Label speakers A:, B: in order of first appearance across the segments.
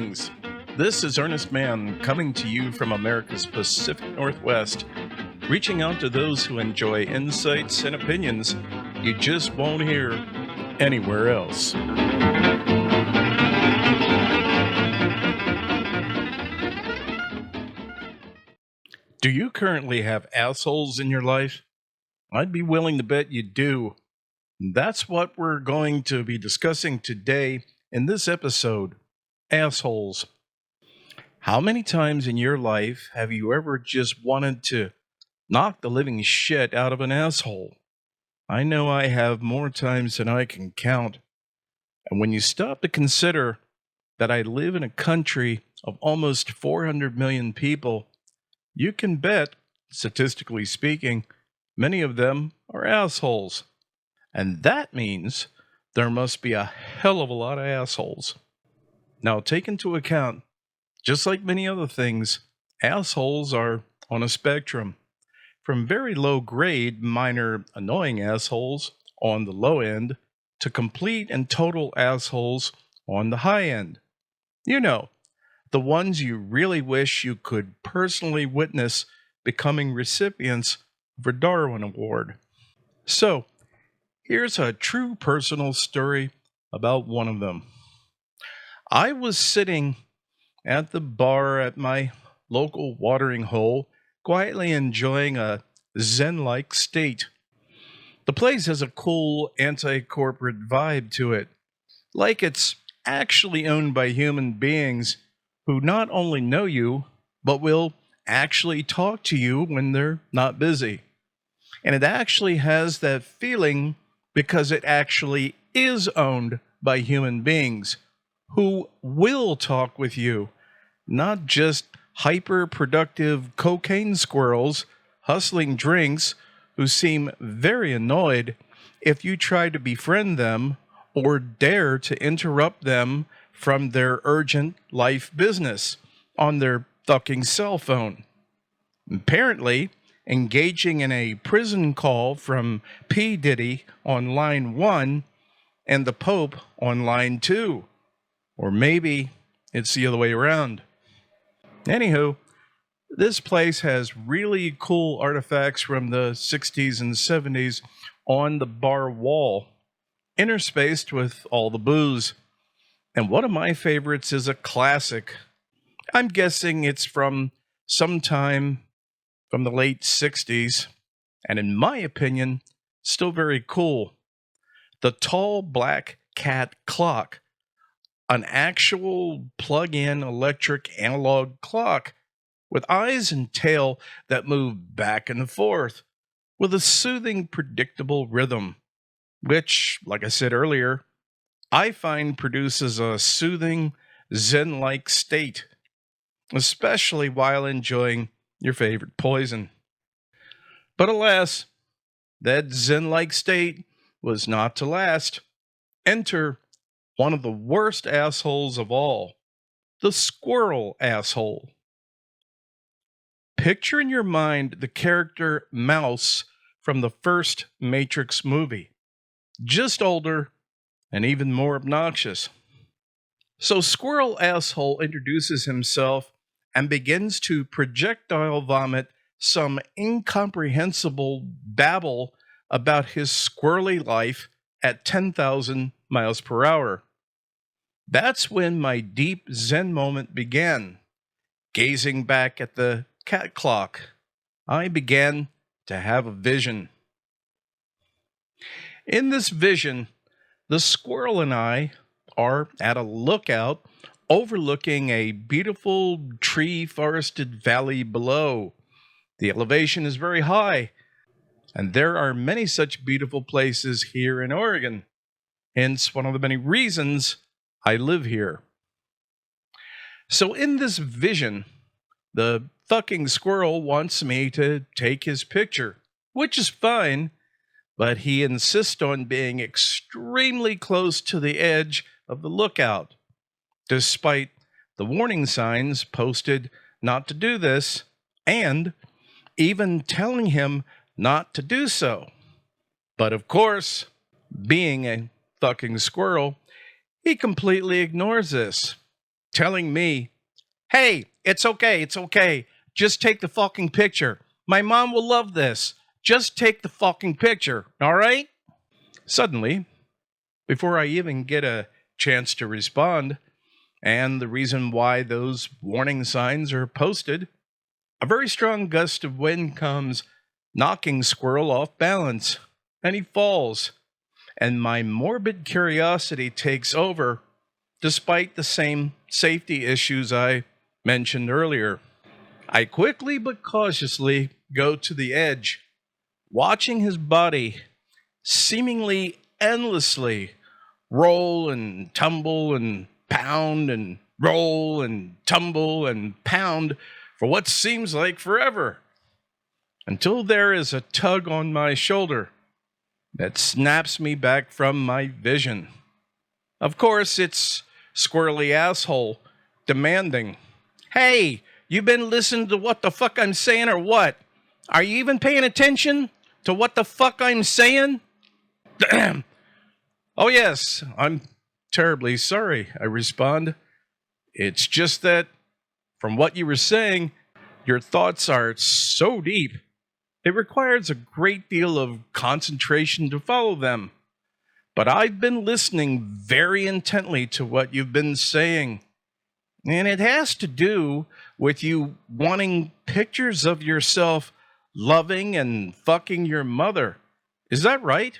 A: Greetings. This is Ernest Mann coming to you from America's Pacific Northwest, reaching out to those who enjoy insights and opinions you just won't hear anywhere else. Do you currently have assholes in your life? I'd be willing to bet you do. That's what we're going to be discussing today in this episode. Assholes. How many times in your life have you ever just wanted to knock the living shit out of an asshole? I know I have more times than I can count. And when you stop to consider that I live in a country of almost 400 million people, you can bet, statistically speaking, many of them are assholes. And that means there must be a hell of a lot of assholes. Now, take into account, just like many other things, assholes are on a spectrum. From very low grade, minor, annoying assholes on the low end to complete and total assholes on the high end. You know, the ones you really wish you could personally witness becoming recipients of a Darwin Award. So, here's a true personal story about one of them. I was sitting at the bar at my local watering hole, quietly enjoying a zen-like state. The place has a cool anti-corporate vibe to it, like it's actually owned by human beings who not only know you, but will actually talk to you when they're not busy. And it actually has that feeling because it actually is owned by human beings who will talk with you, not just hyper-productive cocaine squirrels hustling drinks who seem very annoyed if you try to befriend them or dare to interrupt them from their urgent life business on their fucking cell phone. Apparently, engaging in a prison call from P. Diddy on line 1 and the Pope on line 2. Or maybe it's the other way around. Anywho, this place has really cool artifacts from the 60s and 70s on the bar wall, interspaced with all the booze. And one of my favorites is a classic. I'm guessing it's from sometime from the late 60s, and in my opinion, still very cool. The tall black cat clock, an actual plug-in electric analog clock with eyes and tail that move back and forth with a soothing, predictable rhythm, which, like I said earlier, I find produces a soothing, zen-like state, especially while enjoying your favorite poison. But alas, that zen-like state was not to last. Enter one of the worst assholes of all, the squirrel asshole. Picture in your mind the character Mouse from the first Matrix movie, just older and even more obnoxious. So Squirrel Asshole introduces himself and begins to projectile vomit some incomprehensible babble about his squirrely life at 10,000 miles per hour. That's when my deep Zen moment began. Gazing back at the cat clock, I began to have a vision. In this vision, the squirrel and I are at a lookout overlooking a beautiful tree-forested valley below. The elevation is very high, and there are many such beautiful places here in Oregon. Hence, one of the many reasons I live here. So in this vision, the fucking squirrel wants me to take his picture, which is fine, but he insists on being extremely close to the edge of the lookout, despite the warning signs posted not to do this, and even telling him not to do so. But of course, being a fucking squirrel, he completely ignores this. telling me, hey, it's okay, it's okay. Just take the fucking picture. My mom will love this. Just take the fucking picture, all right? Suddenly, before I even get a chance to respond, and the reason why those warning signs are posted, a very strong gust of wind comes, knocking Squirrel off balance, and he falls. And my morbid curiosity takes over, despite the same safety issues I mentioned earlier. I quickly but cautiously go to the edge, watching his body seemingly endlessly roll and tumble and pound and roll and tumble and pound for what seems like forever, until there is a tug on my shoulder that snaps me back from my vision. Of course, it's Squirrely Asshole demanding, hey, you been listening to what the fuck I'm saying or what? Are you even paying attention to what the fuck I'm saying? Oh, yes, I'm terribly sorry, I respond. It's just that, from what you were saying, your thoughts are so deep, it requires a great deal of concentration to follow them. But I've been listening very intently to what you've been saying, and it has to do with you wanting pictures of yourself loving and fucking your mother. Is that right?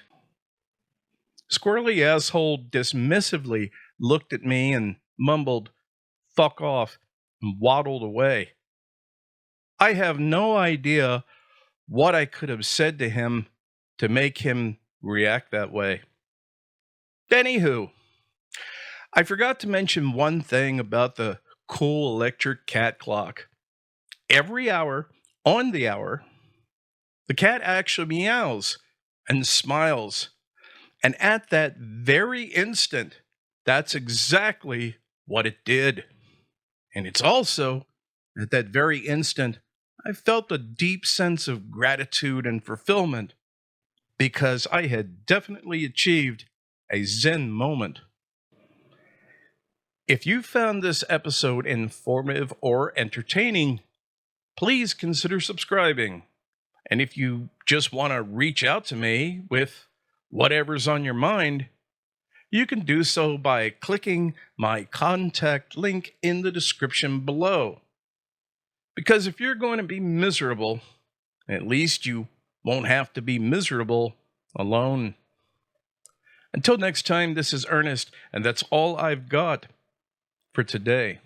A: Squirrely Asshole dismissively looked at me and mumbled, fuck off, and waddled away. I have no idea what I could have said to him to make him react that way. Anywho, I forgot to mention one thing about the cool electric cat clock. Every hour, on the hour, the cat actually meows and smiles. And at that very instant, that's exactly what it did. And it's also at that very instant, I felt a deep sense of gratitude and fulfillment because I had definitely achieved a Zen moment. If you found this episode informative or entertaining, please consider subscribing. And if you just want to reach out to me with whatever's on your mind, you can do so by clicking my contact link in the description below. Because if you're going to be miserable, at least you won't have to be miserable alone. Until next time, this is Ernest, and that's all I've got for today.